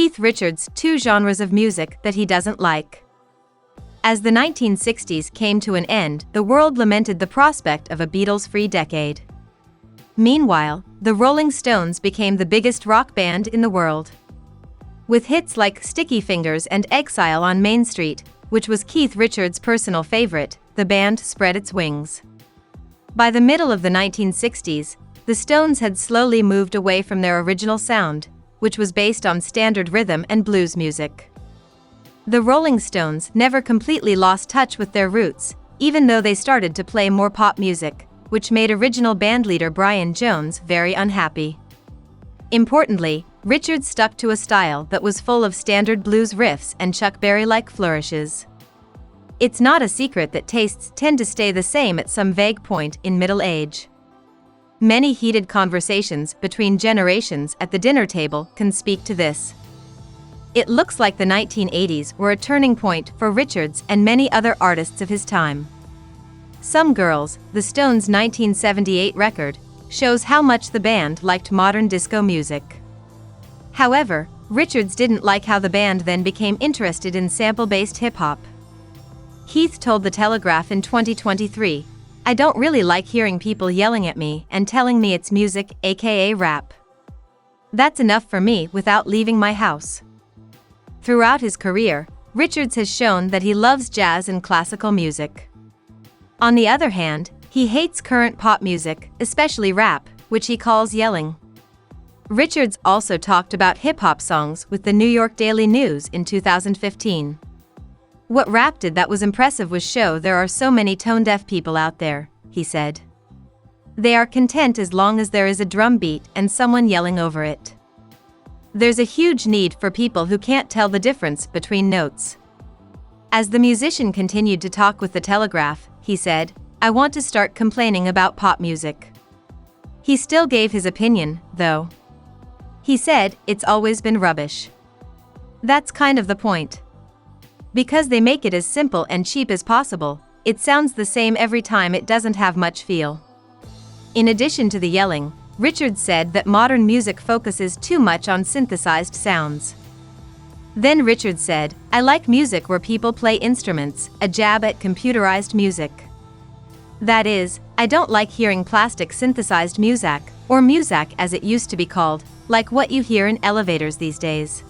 Keith Richards' two genres of music that he doesn't like. As the 1960s came to an end, the world lamented the prospect of a Beatles-free decade. Meanwhile, the Rolling Stones became the biggest rock band in the world. With hits like Sticky Fingers and Exile on Main Street, which was Keith Richards' personal favorite, the band spread its wings. By the middle of the 1960s, the Stones had slowly moved away from their original sound, which was based on standard rhythm and blues music. The Rolling Stones never completely lost touch with their roots, even though they started to play more pop music, which made original bandleader Brian Jones very unhappy. Importantly, Richards stuck to a style that was full of standard blues riffs and Chuck Berry-like flourishes. It's not a secret that tastes tend to stay the same at some vague point in middle age. Many heated conversations between generations at the dinner table can speak to this. It looks like the 1980s were a turning point for Richards and many other artists of his time. Some Girls, the Stones' 1978 record, shows how much the band liked modern disco music. However, Richards didn't like how the band then became interested in sample-based hip-hop. Keith told the Telegraph in 2023, "I don't really like hearing people yelling at me and telling me it's music, aka rap. That's enough for me without leaving my house." Throughout his career, Richards has shown that he loves jazz and classical music. On the other hand, he hates current pop music, especially rap, which he calls yelling. Richards also talked about hip-hop songs with the New York Daily News in 2015. "What rap did that was impressive was show there are so many tone-deaf people out there," he said. "They are content as long as there is a drum beat and someone yelling over it. There's a huge need for people who can't tell the difference between notes." As the musician continued to talk with the Telegraph, he said, "I want to start complaining about pop music." He still gave his opinion, though. He said, "It's always been rubbish. That's kind of the point. Because they make it as simple and cheap as possible, it sounds the same every time. It doesn't have much feel." In addition to the yelling, Richards said that modern music focuses too much on synthesized sounds. Then Richards said, "I like music where people play instruments, a jab at computerized music. That is, I don't like hearing plastic synthesized muzak, or muzak as it used to be called, like what you hear in elevators these days."